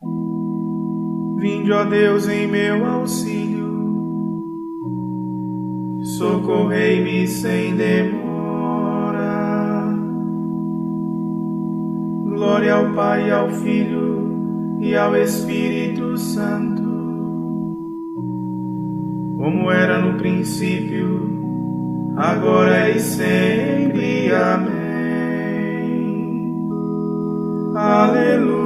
Vinde, ó Deus, em meu auxílio, socorrei-me sem demora. Glória ao Pai, ao Filho e ao Espírito Santo, como era no princípio, agora e sempre. Amém. Aleluia.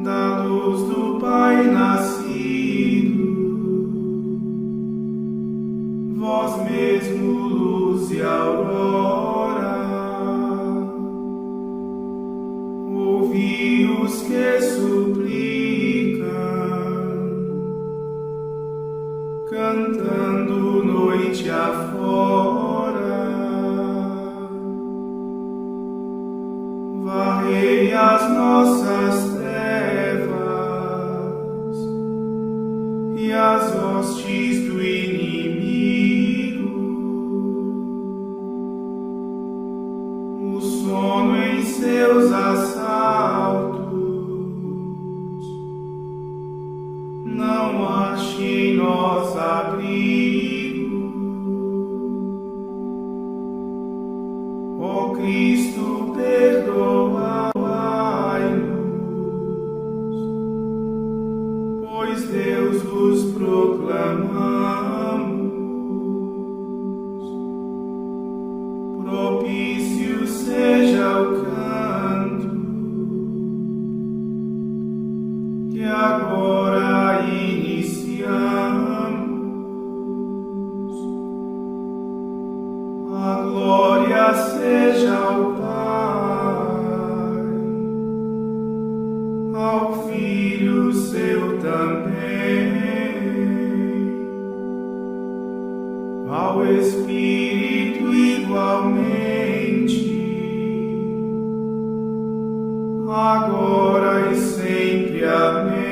Da luz do Pai nascido, vós mesmo luz e aurora, ouvi os que suplicam, cantando noite afora. Varrei as nossas trevas e as hostes do inimigo, o sono em seus assaltos não ache em nós abrigo. Ó Cristo, perdoai-nos, pois Deus vos proclamamos. Propício seja o canto que agora iniciamos. A glória seja ao Pai, ao Filho seu também, ao Espírito igualmente, agora e sempre. Amém.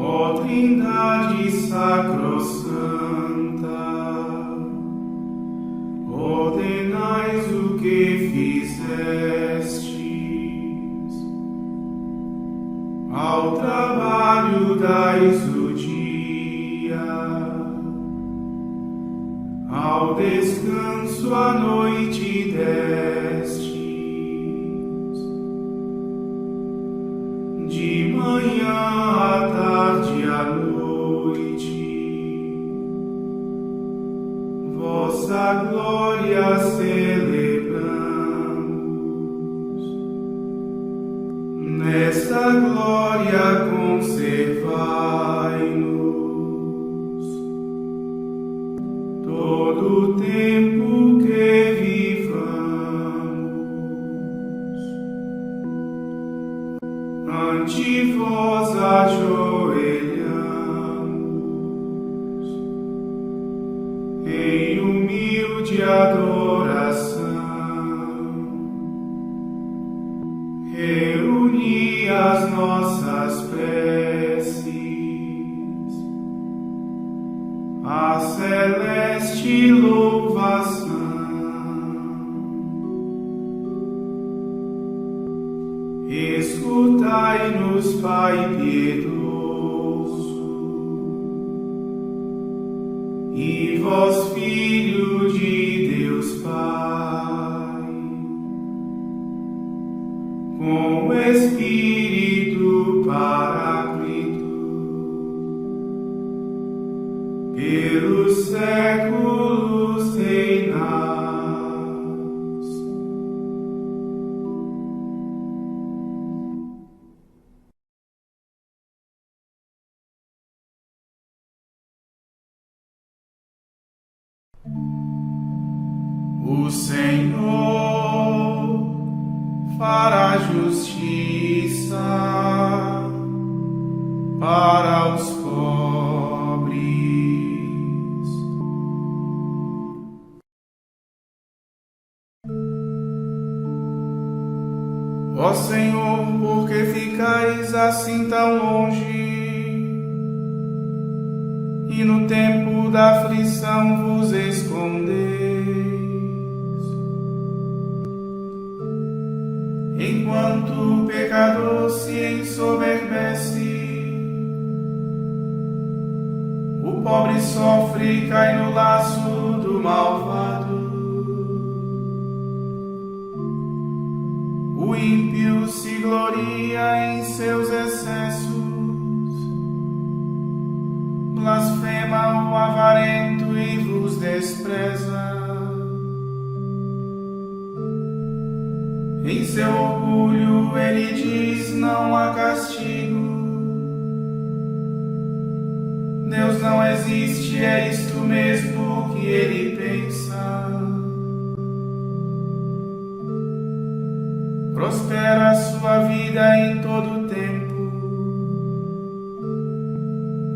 Ó Trindade sacrossanta, ordenais o que fizestes ao trabalho dais o dia, ao descanso a noite destes. De manhã à tarde à noite, vossa glória celebramos. Nesta glória conservai-nos todo o tempo que vivamos. Ante vós ajoelhamos em humilde adoração. Reuni as nossas preces, a celeste louvação. Escutai-nos, Pai piedoso, e vós, Filho de Deus Pai, com o Espírito Paráclito, pelos séculos reinais. O Senhor para a justiça, para os pobres. Ó Senhor, por que ficais assim tão longe? E no tempo da aflição vos escondeis? Enquanto o pecador se ensoberbece, o pobre sofre e cai no laço do malvado. O ímpio se gloria em seus excessos, blasfema o avarento e vos despreza. Em seu orgulho ele diz: não há castigo. Deus não existe, é isto mesmo que ele pensa. Prospera a sua vida em todo o tempo.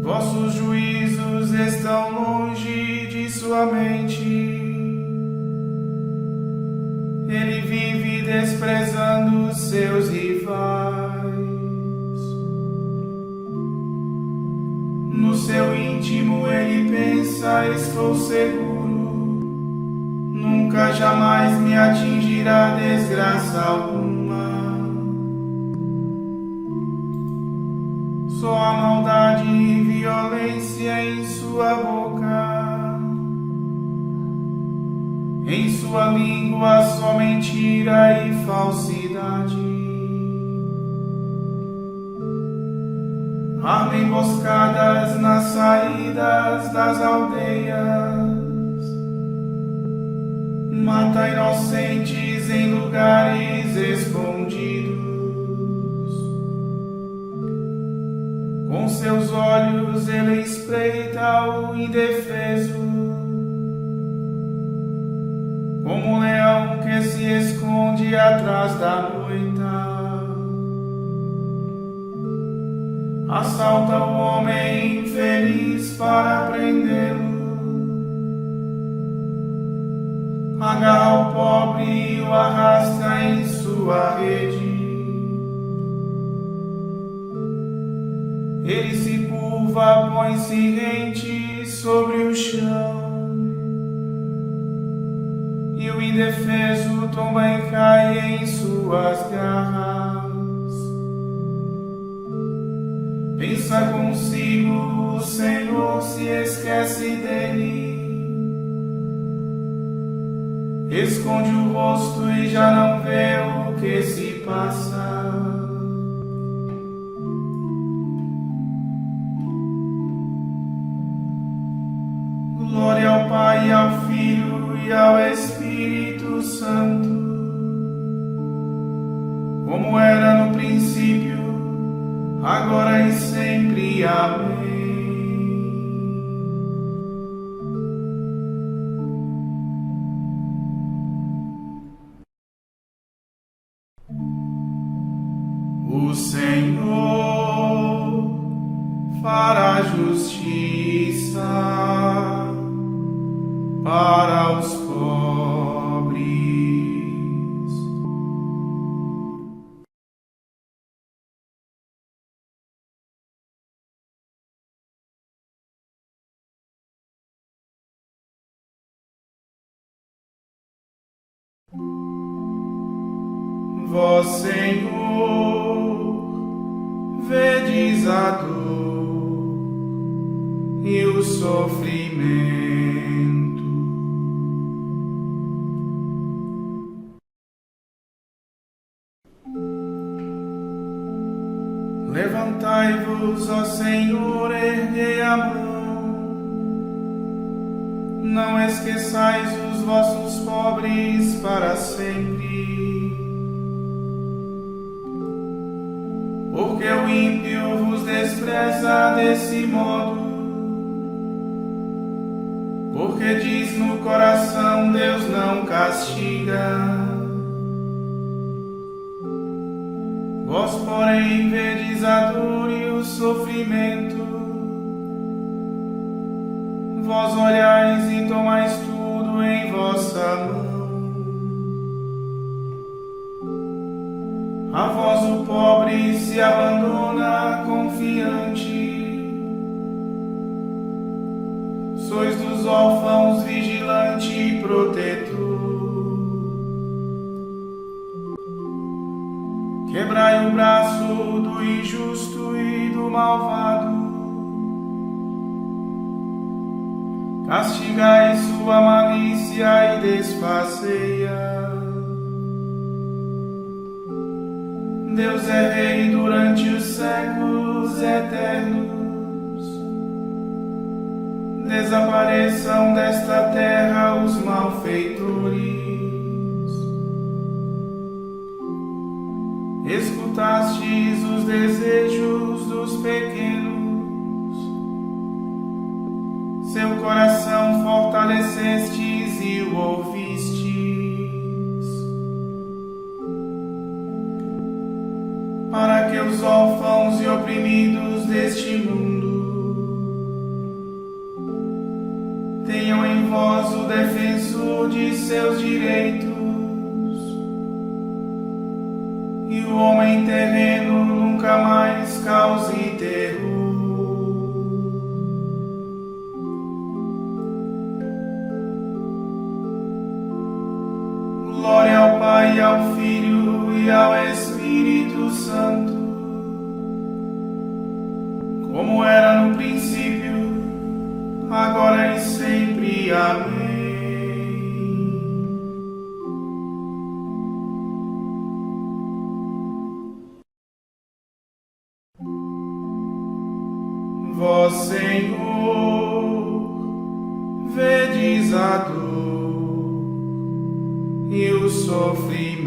Vossos juízos estão longe de sua mente. Ele vive desprezando os seus rivais. No seu íntimo ele pensa: estou seguro, nunca jamais me atingirá desgraça alguma. Só a maldade e violência em sua boca. Em sua língua só mentira e falsidade. Arma emboscadas nas saídas das aldeias. Mata inocentes em lugares escondidos. Com seus olhos ele espreita o indefeso, como um leão que se esconde atrás da moita. Assalta o homem infeliz para prendê-lo, agarra o pobre e o arrasta em sua rede. Ele se curva, põe-se rente sobre o chão, e o indefeso tomba e cai em suas garras. Pensa consigo, o Senhor se esquece dele. Esconde o rosto e já não vê o que se passa. Glória ao Pai, ao Filho e ao Espírito Santo, como era no princípio, agora e sempre. Amém. O Senhor fará justiça para os pobres. Vós, Senhor, vedes a dor e o sofrimento. Levantai-vos, ó Senhor, erguei a mão. Não esqueçais os vossos pobres para sempre. Porque o ímpio vos despreza desse modo. Porque diz no coração: Deus não castiga. Vós, porém, vedes a dor e o sofrimento. Vós olhais e tomais tudo em vossa mão. A vós o pobre se abandona confiante. Sois dos órfãos vigilante e protetor. Quebrai o braço do injusto e do malvado. Castigai sua malícia e desfaceia. Deus é rei durante os séculos eternos. Desapareçam desta terra os malfeitores. Escutastes os desejos dos pequenos. Seu coração fortalecestes e o ouvistes. Para que os órfãos e oprimidos deste mundo tenham em vós o defensor de seus direitos, e o homem terreno nunca mais cause terror. Glória ao Pai, ao Filho e ao Espírito Santo, como era no princípio, agora e sempre. Amém. Vós, Senhor, vedes a dor e o sofrimento.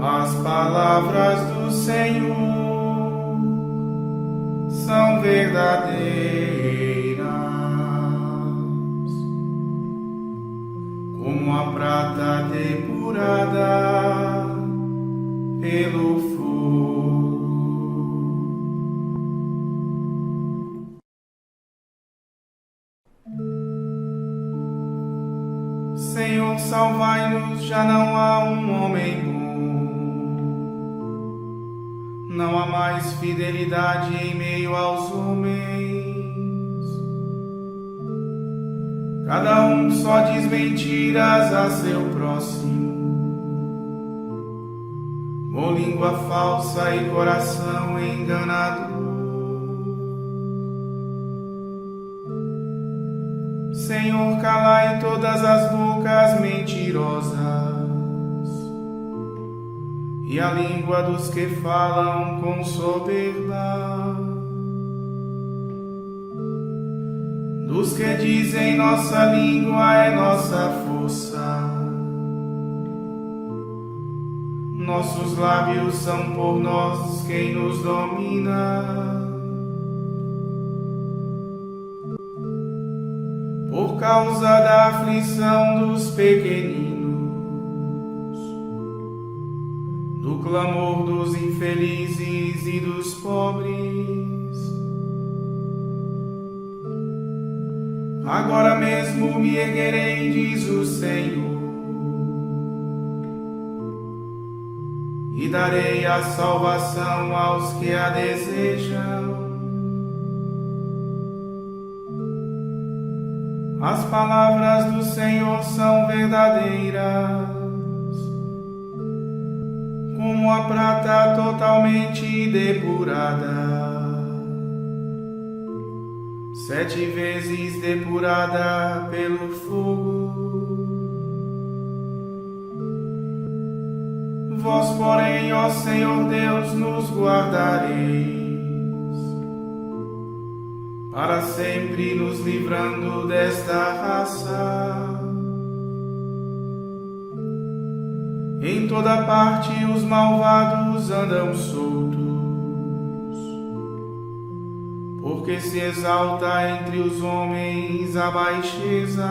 As palavras do Senhor são verdadeiras, como a prata depurada pelo fogo. Senhor, salvai-nos, já não há um homem bom. Não há mais fidelidade em meio aos homens. Cada um só diz mentiras a seu próximo, com língua falsa e coração enganador. Senhor, calai todas as bocas mentirosas e a língua dos que falam com soberba, dos que dizem nossa língua é nossa força, nossos lábios são por nós quem nos domina. Por causa da aflição dos pequeninos, do clamor dos infelizes e dos pobres, agora mesmo me erguerei, diz o Senhor, e darei a salvação aos que a desejam. As palavras do Senhor são verdadeiras, como a prata totalmente depurada, 7 vezes depurada pelo fogo. Vós, porém, ó Senhor Deus, nos guardareis, para sempre nos livrando desta raça. Em toda parte os malvados andam soltos, porque se exalta entre os homens a baixeza.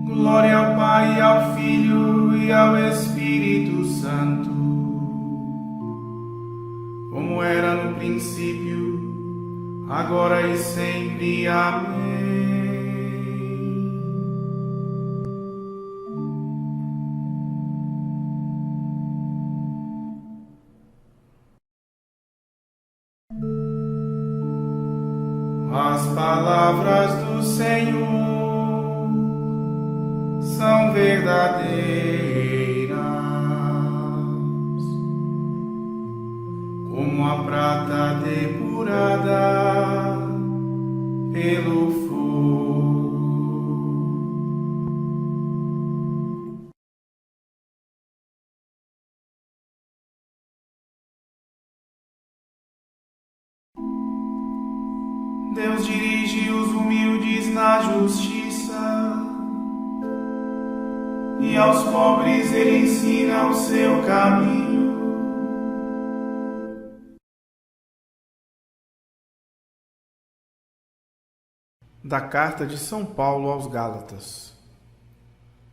Glória ao Pai, ao Filho e ao Espírito Santo, como era no princípio, agora e sempre. Amém. As palavras do Senhor são verdadeiras, como a prata depurada pelo fogo. Deus dirige os humildes na justiça, e aos pobres Ele ensina o seu caminho. Da carta de São Paulo aos Gálatas.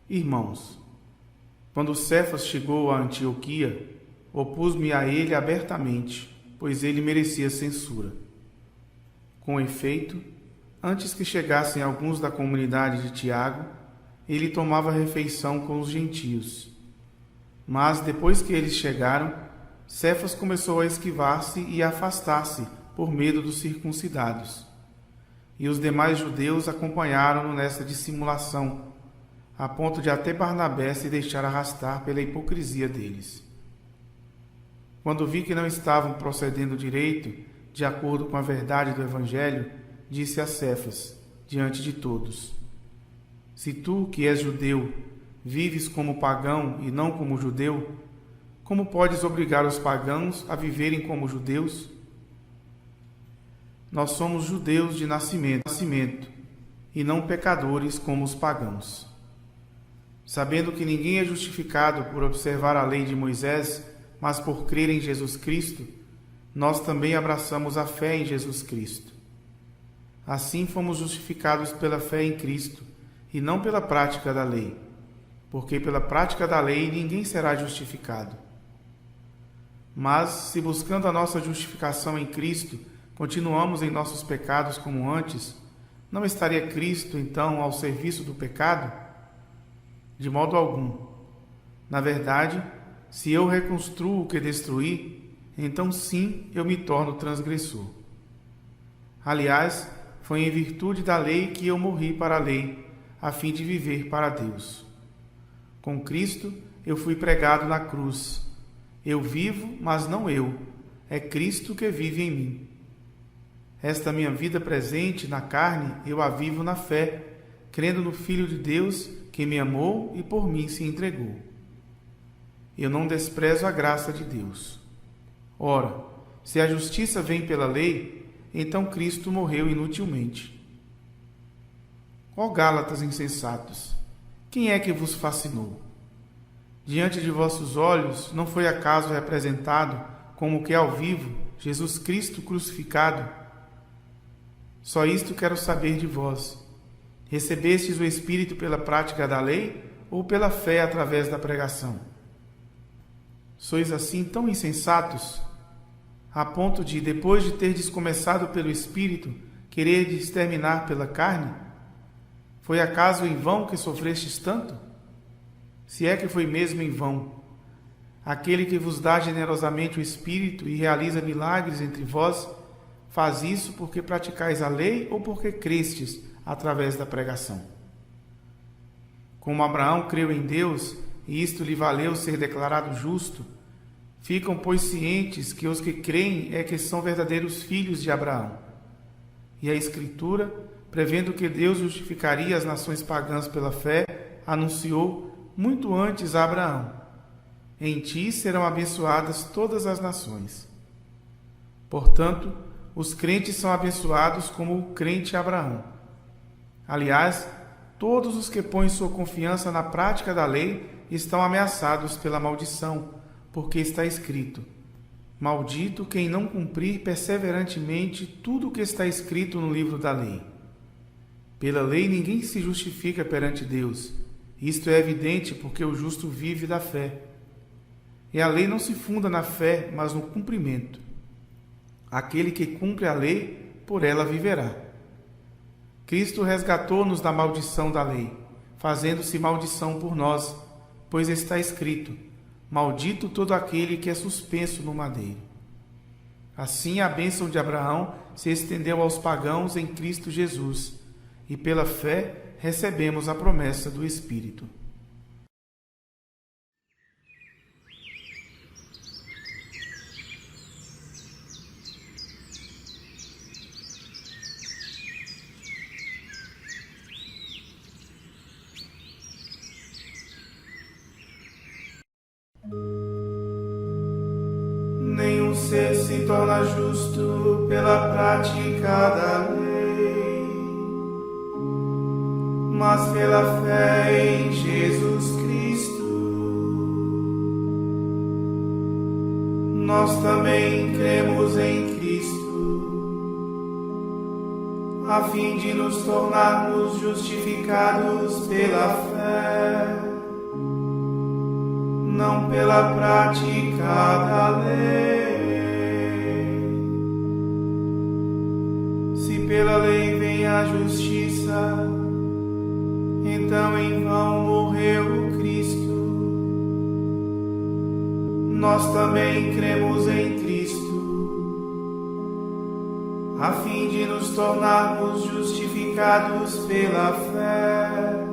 Irmãos, quando Cefas chegou a Antioquia, opus-me a ele abertamente, pois ele merecia censura. Com efeito, antes que chegassem alguns da comunidade de Tiago, ele tomava refeição com os gentios. Mas, depois que eles chegaram, Cefas começou a esquivar-se e a afastar-se por medo dos circuncidados. E os demais judeus acompanharam-no nessa dissimulação, a ponto de até Barnabé se deixar arrastar pela hipocrisia deles. Quando vi que não estavam procedendo direito, de acordo com a verdade do Evangelho, disse a Cefas, diante de todos: Se tu, que és judeu, vives como pagão e não como judeu, como podes obrigar os pagãos a viverem como judeus? Nós somos judeus de nascimento, e não pecadores como os pagãos. Sabendo que ninguém é justificado por observar a lei de Moisés, mas por crer em Jesus Cristo, nós também abraçamos a fé em Jesus Cristo. Assim fomos justificados pela fé em Cristo, e não pela prática da lei, porque pela prática da lei ninguém será justificado. Mas, se buscando a nossa justificação em Cristo, continuamos em nossos pecados como antes, não estaria Cristo, então, ao serviço do pecado? De modo algum. Na verdade, se eu reconstruo o que destruí, então sim eu me torno transgressor. Aliás, foi em virtude da lei que eu morri para a lei, a fim de viver para Deus. Com Cristo eu fui pregado na cruz. Eu vivo, mas não eu. É Cristo que vive em mim. Esta minha vida presente na carne eu a vivo na fé, crendo no Filho de Deus que me amou e por mim se entregou. Eu não desprezo a graça de Deus. Ora, se a justiça vem pela lei, então Cristo morreu inutilmente. Ó Gálatas insensatos, quem é que vos fascinou? Diante de vossos olhos não foi acaso representado, como que ao vivo, Jesus Cristo crucificado? Só isto quero saber de vós. Recebestes o Espírito pela prática da lei ou pela fé através da pregação? Sois assim tão insensatos, a ponto de, depois de terdes começado pelo Espírito, quererdes terminar pela carne? Foi acaso em vão que sofrestes tanto? Se é que foi mesmo em vão. Aquele que vos dá generosamente o Espírito e realiza milagres entre vós, faz isso porque praticais a lei ou porque crestes através da pregação? Como Abraão creu em Deus, e isto lhe valeu ser declarado justo, ficam, pois, cientes que os que creem é que são verdadeiros filhos de Abraão. E a Escritura, prevendo que Deus justificaria as nações pagãs pela fé, anunciou muito antes a Abraão: em ti serão abençoadas todas as nações. Portanto, Os crentes são abençoados como o crente Abraão. Aliás, todos os que põem sua confiança na prática da lei estão ameaçados pela maldição, porque está escrito: maldito quem não cumprir perseverantemente tudo o que está escrito no livro da lei. Pela lei ninguém se justifica perante Deus. Isto é evidente porque o justo vive da fé. E a lei não se funda na fé, mas no cumprimento. Aquele que cumpre a lei, por ela viverá. Cristo resgatou-nos da maldição da lei, fazendo-se maldição por nós, pois está escrito: maldito todo aquele que é suspenso no madeiro. Assim a bênção de Abraão se estendeu aos pagãos em Cristo Jesus, e pela fé recebemos a promessa do Espírito. Nenhum ser se torna justo pela prática da lei, mas pela fé em Jesus Cristo. Nós também cremos em Cristo, a fim de nos tornarmos justificados pela fé, não pela prática da lei. Se pela lei vem a justiça, então em vão morreu o Cristo. Nós também cremos em Cristo, a fim de nos tornarmos justificados pela fé,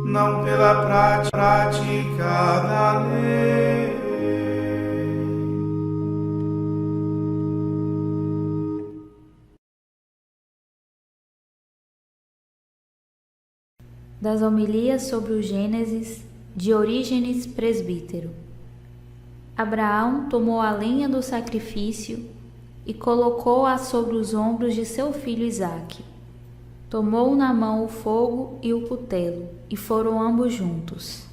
não pela prática da lei. Das homilias sobre o Gênesis, de Orígenes Presbítero. Abraão tomou a lenha do sacrifício e colocou-a sobre os ombros de seu filho Isaque. Tomou na mão o fogo e o cutelo, e foram ambos juntos.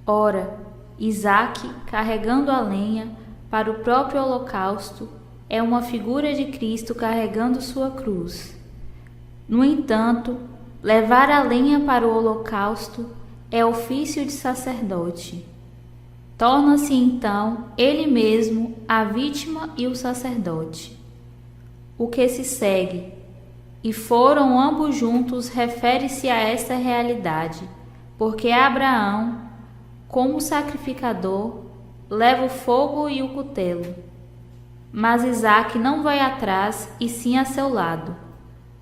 Ora, Isaque, carregando a lenha para o próprio holocausto, é uma figura de Cristo carregando sua cruz. No entanto, levar a lenha para o holocausto é ofício de sacerdote. Torna-se então ele mesmo a vítima e o sacerdote. O que se segue, e foram ambos juntos, refere-se a esta realidade, porque Abraão, como sacrificador, leva o fogo e o cutelo. Mas Isaque não vai atrás, e sim a seu lado,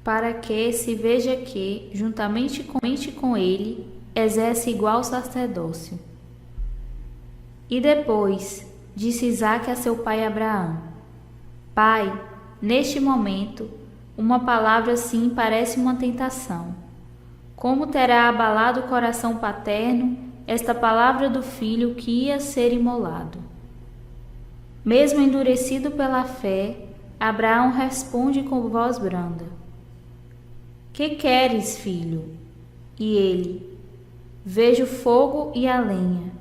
para que se veja que, juntamente com ele, exerce igual sacerdócio. E depois, disse Isaque a seu pai Abraão: Pai, neste momento, uma palavra assim parece uma tentação. Como terá abalado o coração paterno esta palavra do filho que ia ser imolado? Mesmo endurecido pela fé, Abraão responde com voz branda: Que queres, filho? E ele: Vejo o fogo e a lenha,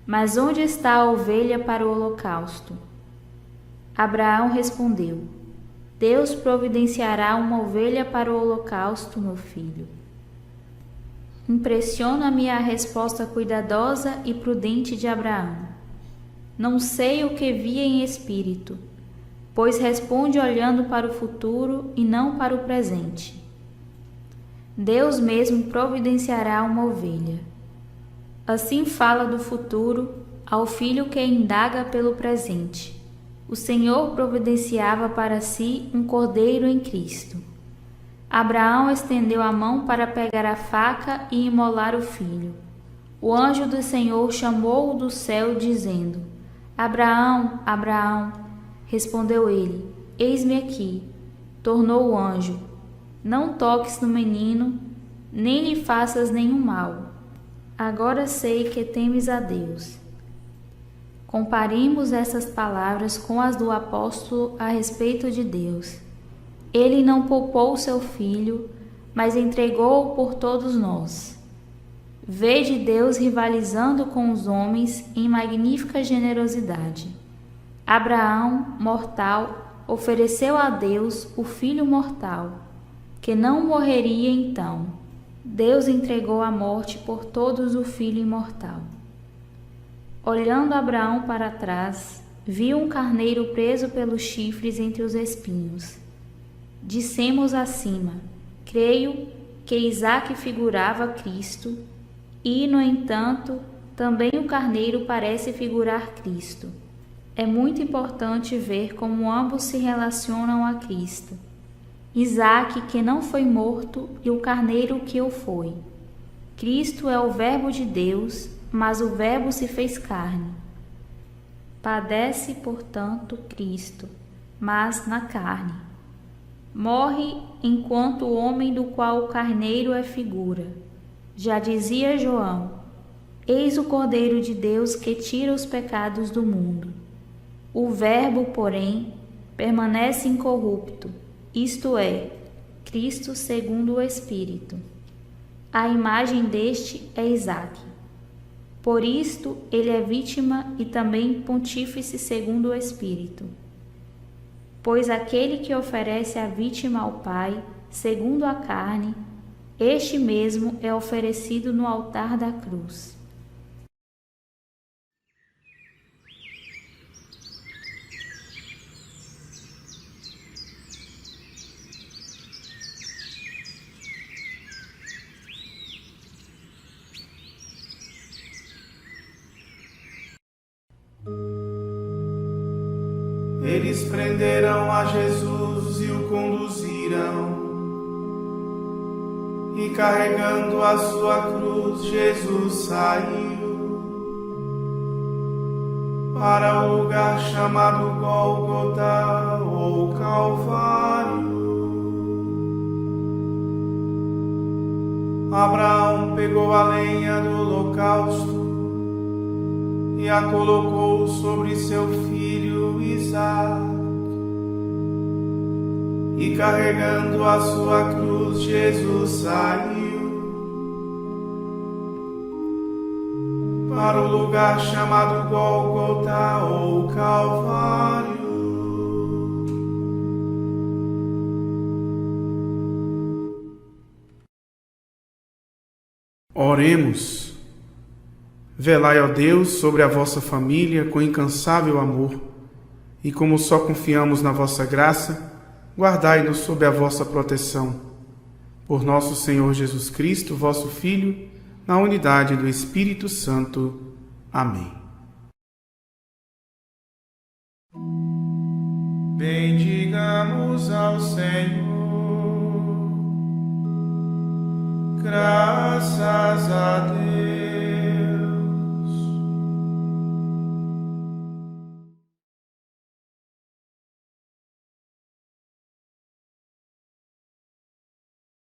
mas onde está a ovelha para o holocausto? Abraão respondeu: Deus providenciará uma ovelha para o holocausto, meu filho. Impressiona-me a resposta cuidadosa e prudente de Abraão. Não sei o que via em espírito, pois responde olhando para o futuro e não para o presente. Deus mesmo providenciará uma ovelha. Assim fala do futuro ao filho que indaga pelo presente. O Senhor providenciava para si um cordeiro em Cristo. Abraão estendeu a mão para pegar a faca e imolar o filho. O anjo do Senhor chamou-o do céu, dizendo: Abraão, Abraão. Respondeu ele: Eis-me aqui. Tornou o anjo: Não toques no menino, nem lhe faças nenhum mal. Agora sei que temes a Deus. Comparemos essas palavras com as do apóstolo a respeito de Deus. Ele não poupou seu Filho, mas entregou-o por todos nós. Vede Deus rivalizando com os homens em magnífica generosidade. Abraão, mortal, ofereceu a Deus o Filho mortal, que não morreria então. Deus entregou à morte por todos o Filho imortal. Olhando Abraão para trás, viu um carneiro preso pelos chifres entre os espinhos. Dissemos acima, creio que Isaque figurava Cristo, e, no entanto, também o carneiro parece figurar Cristo. É muito importante ver como ambos se relacionam a Cristo. Isaque, que não foi morto, e o carneiro que o foi. Cristo é o Verbo de Deus, mas o Verbo se fez carne. Padece, portanto, Cristo, mas na carne. Morre enquanto homem do qual o carneiro é figura. Já dizia João: eis o Cordeiro de Deus que tira os pecados do mundo. O Verbo, porém, permanece incorrupto, isto é, Cristo segundo o Espírito. A imagem deste é Isaque. Por isto ele é vítima e também pontífice segundo o Espírito. Pois aquele que oferece a vítima ao Pai, segundo a carne, este mesmo é oferecido no altar da cruz. Eles prenderam a Jesus e o conduziram. E carregando a sua cruz, Jesus saiu para o lugar chamado Gólgota ou Calvário. Abraão pegou a lenha do holocausto e a colocou sobre seu filho Isaque. E carregando a sua cruz, Jesus saiu para o lugar chamado Gólgota ou Calvário. Oremos. Velai, ó Deus, sobre a vossa família com incansável amor, e como só confiamos na vossa graça, guardai-nos sob a vossa proteção. Por nosso Senhor Jesus Cristo, vosso Filho, na unidade do Espírito Santo. Amém. Bendigamos ao Senhor. Graças a Deus.